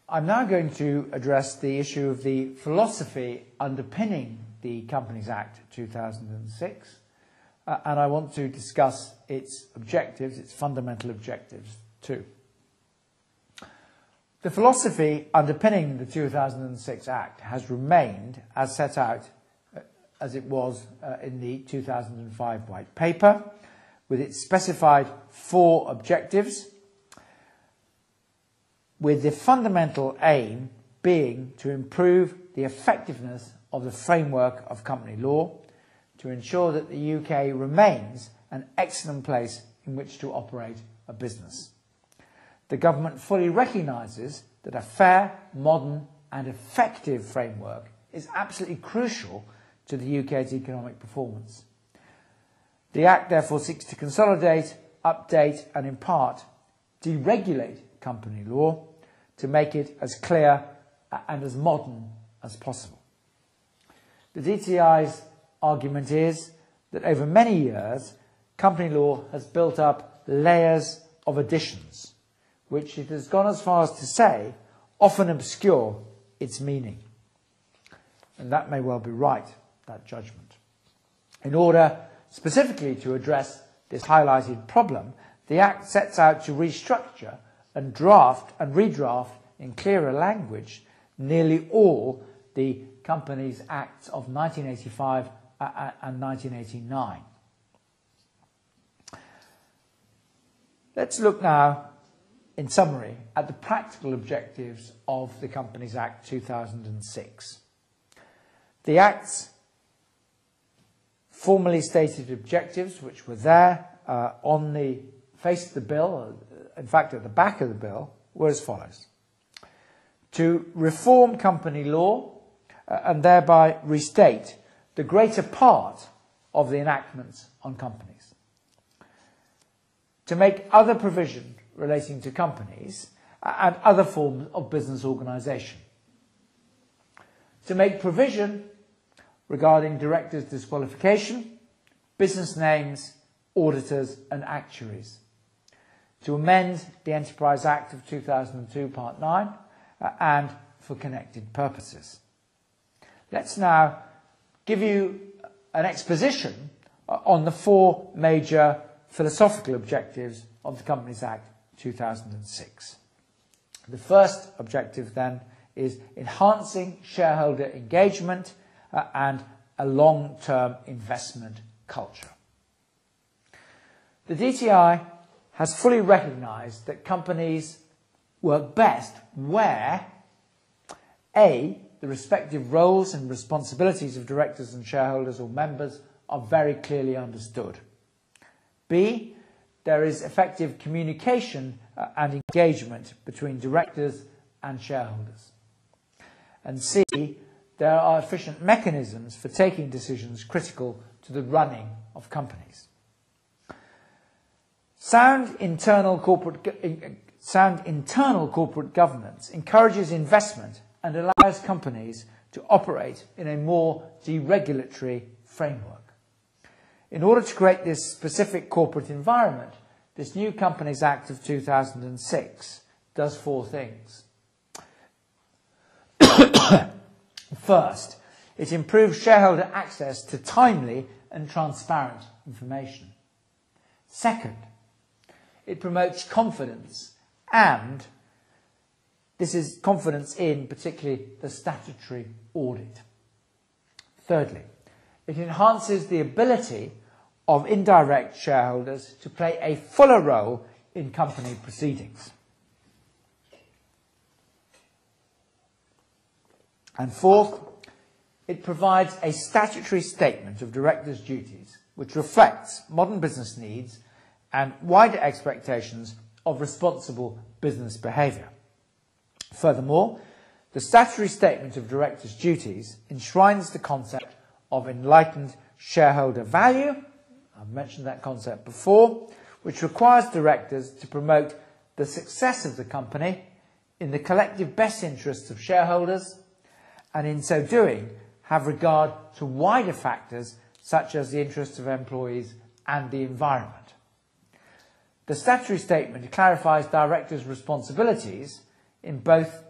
I'm now going to address the issue of the philosophy underpinning the Companies Act 2006, and I want to discuss its objectives, its fundamental objectives too. The philosophy underpinning the 2006 Act has remained as set out as it was in the 2005 White Paper, with its specified 4 objectives, with the fundamental aim being to improve the effectiveness of the framework of company law, to ensure that the UK remains an excellent place in which to operate a business. The government fully recognises that a fair, modern and effective framework is absolutely crucial to the UK's economic performance. The Act therefore seeks to consolidate, update and in part deregulate company law to make it as clear and as modern as possible. The DTI's argument is that over many years company law has built up layers of additions, which it has gone as far as to say often obscure its meaning. And that may well be right, that judgment. In order specifically to address this highlighted problem, the Act sets out to restructure and draft and redraft in clearer language nearly all the Companies Acts of 1985 and 1989. Let's look now, in summary, at the practical objectives of the Companies Act 2006. The Act's formally stated objectives, which were there on the face of the bill, in fact at the back of the bill, were as follows: to reform company law and thereby restate the greater part of the enactments on companies, to make other provision relating to companies and other forms of business organisation, to make provision regarding directors' disqualification, business names, auditors and actuaries, to amend the Enterprise Act of 2002 Part 9 and for connected purposes. Let's now give you an exposition on the 4 major philosophical objectives of the Companies Act 2006. The first objective then is enhancing shareholder engagement and a long-term investment culture. The DTI has fully recognised that companies work best where A, the respective roles and responsibilities of directors and shareholders or members are very clearly understood. B, there is effective communication and engagement between directors and shareholders. And C, there are efficient mechanisms for taking decisions critical to the running of companies. Sound internal corporate governance encourages investment and allows companies to operate in a more deregulatory framework. In order to create this specific corporate environment, this new Companies Act of 2006 does 4 things. First, it improves shareholder access to timely and transparent information. Second, it promotes confidence, and this is confidence in particularly the statutory audit. Thirdly, it enhances the ability of indirect shareholders to play a fuller role in company proceedings. And fourth, it provides a statutory statement of directors' duties which reflects modern business needs and wider expectations of responsible business behaviour. Furthermore, the statutory statement of directors' duties enshrines the concept of enlightened shareholder value, I've mentioned that concept before, which requires directors to promote the success of the company in the collective best interests of shareholders, and in so doing have regard to wider factors such as the interests of employees and the environment. The statutory statement clarifies directors' responsibilities in both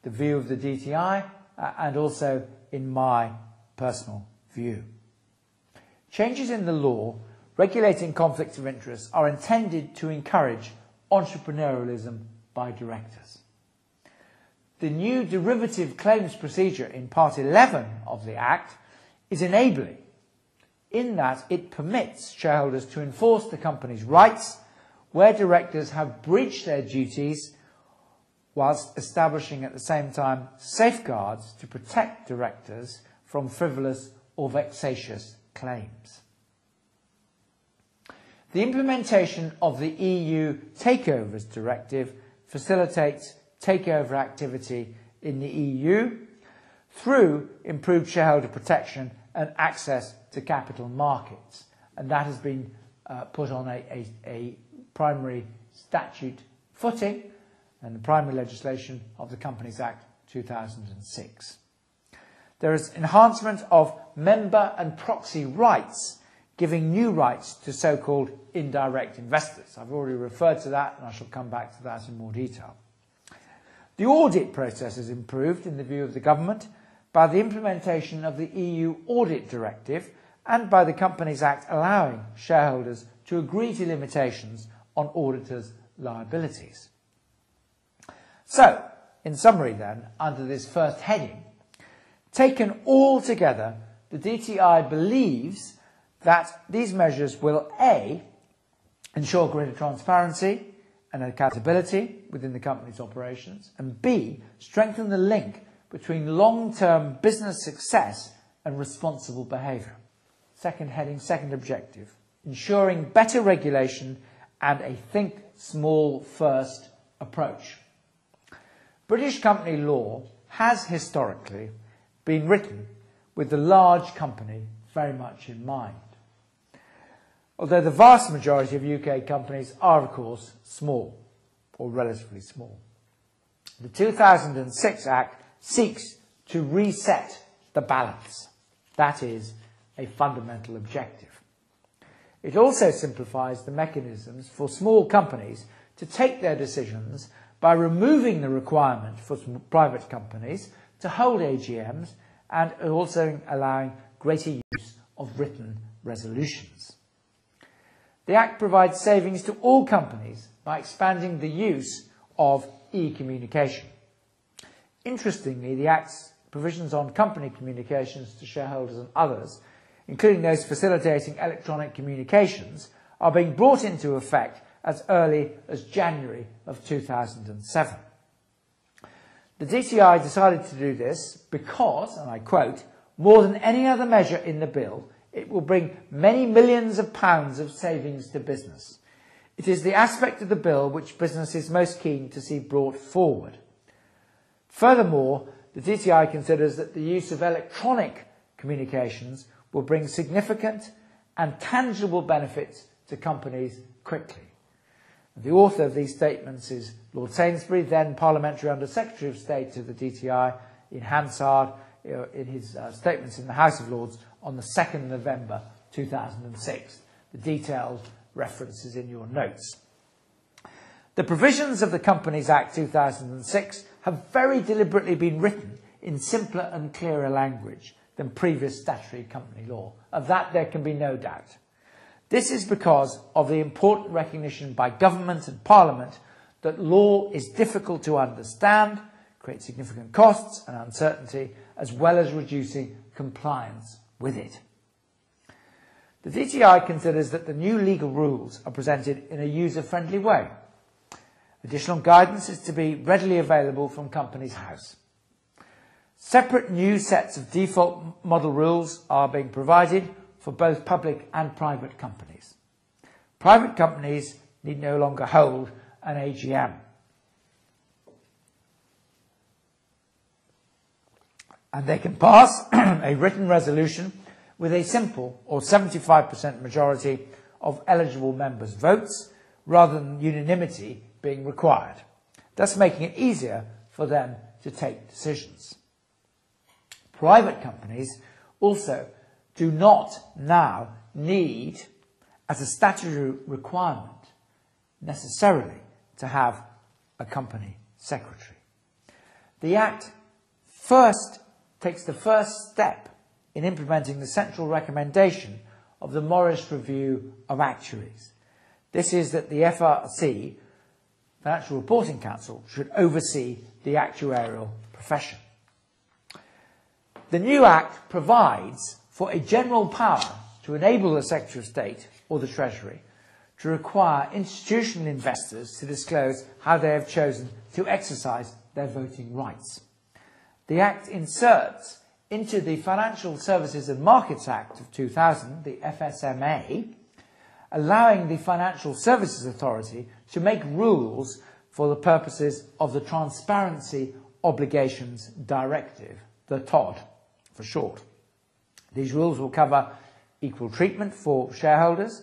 the view of the DTI, and also in my personal view. Changes in the law regulating conflicts of interest are intended to encourage entrepreneurialism by directors. The new derivative claims procedure in Part 11 of the Act is enabling, in that it permits shareholders to enforce the company's rights where directors have breached their duties, whilst establishing at the same time safeguards to protect directors from frivolous or vexatious claims. The implementation of the EU Takeovers Directive facilitates takeover activity in the EU through improved shareholder protection and access to capital markets, and that has been put on a primary statute footing and the primary legislation of the Companies Act 2006. There is enhancement of member and proxy rights, giving new rights to so-called indirect investors. I've already referred to that, and I shall come back to that in more detail. The audit process is improved in the view of the government by the implementation of the EU Audit Directive and by the Companies Act allowing shareholders to agree to limitations on auditors' liabilities. So, in summary then, under this first heading, taken all together, the DTI believes that these measures will A, ensure greater transparency and accountability within the company's operations, and B, strengthen the link between long-term business success and responsible behaviour. Second heading, second objective, ensuring better regulation and a think small first approach. British company law has historically been written with the large company very much in mind, although the vast majority of UK companies are, of course, small or relatively small. The 2006 Act seeks to reset the balance. That is a fundamental objective. It also simplifies the mechanisms for small companies to take their decisions by removing the requirement for private companies to hold AGMs and also allowing greater use of written resolutions. The Act provides savings to all companies by expanding the use of e-communication. Interestingly, the Act's provisions on company communications to shareholders and others, including those facilitating electronic communications, are being brought into effect as early as January of 2007. The DTI decided to do this because, and I quote, more than any other measure in the bill, it will bring many millions of pounds of savings to business. It is the aspect of the bill which business is most keen to see brought forward. Furthermore, the DTI considers that the use of electronic communications will bring significant and tangible benefits to companies quickly. The author of these statements is Lord Sainsbury, then Parliamentary Under Secretary of State to the DTI in Hansard, in his statements in the House of Lords on the 2nd November 2006. The detailed references in your notes. The provisions of the Companies Act 2006 have very deliberately been written in simpler and clearer language than previous statutory company law. Of that there can be no doubt. This is because of the important recognition by government and parliament that law is difficult to understand, creates significant costs and uncertainty, as well as reducing compliance with it. The DTI considers that the new legal rules are presented in a user-friendly way. Additional guidance is to be readily available from Companies House. Separate new sets of default model rules are being provided for both public and private companies. Private companies need no longer hold an AGM. And they can pass a written resolution with a simple or 75% majority of eligible members' votes rather than unanimity being required, thus making it easier for them to take decisions. Private companies also do not now need, as a statutory requirement, necessarily to have a company secretary. The Act first takes the first step in implementing the central recommendation of the Morris Review of Actuaries. This is that the FRC, Financial Reporting Council, should oversee the actuarial profession. The new Act provides for a general power to enable the Secretary of State or the Treasury to require institutional investors to disclose how they have chosen to exercise their voting rights. The Act inserts into the Financial Services and Markets Act of 2000, the FSMA, allowing the Financial Services Authority to make rules for the purposes of the Transparency Obligations Directive, the TOD for short. These rules will cover equal treatment for shareholders,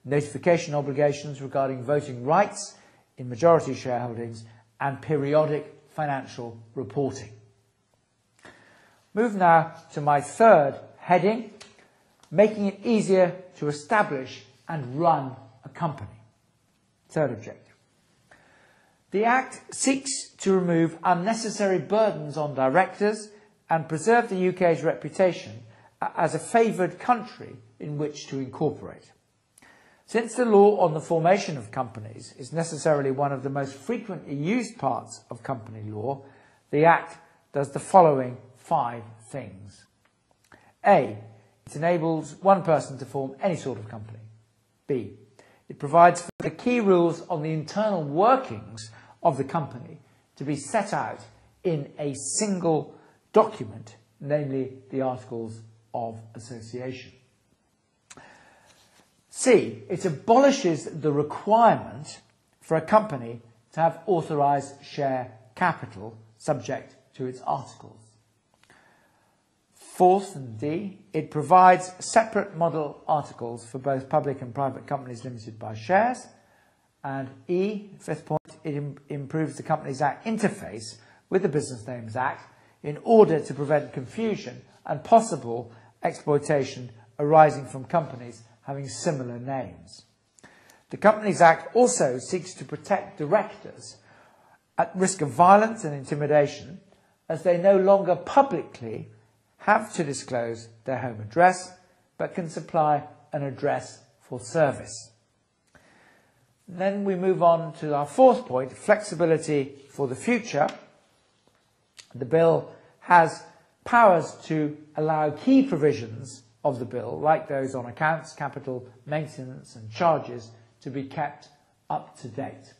notification obligations regarding voting rights in majority shareholdings, and periodic financial reporting. Move now to my third heading, making it easier to establish and run a company. Third objective. The Act seeks to remove unnecessary burdens on directors and preserve the UK's reputation as a favoured country in which to incorporate. Since the law on the formation of companies is necessarily one of the most frequently used parts of company law, the Act does the following 5 things. A. It enables one person to form any sort of company. B. It provides for the key rules on the internal workings of the company to be set out in a single document, namely the Articles of Association. C. It abolishes the requirement for a company to have authorised share capital subject to its articles. Fourth, and D, it provides separate model articles for both public and private companies limited by shares. And E, fifth point, it improves the Companies Act interface with the Business Names Act in order to prevent confusion and possible exploitation arising from companies having similar names. The Companies Act also seeks to protect directors at risk of violence and intimidation, as they no longer publicly have to disclose their home address, but can supply an address for service. Then we move on to our fourth point, flexibility for the future. The bill has powers to allow key provisions of the bill, like those on accounts, capital, maintenance and charges, to be kept up to date.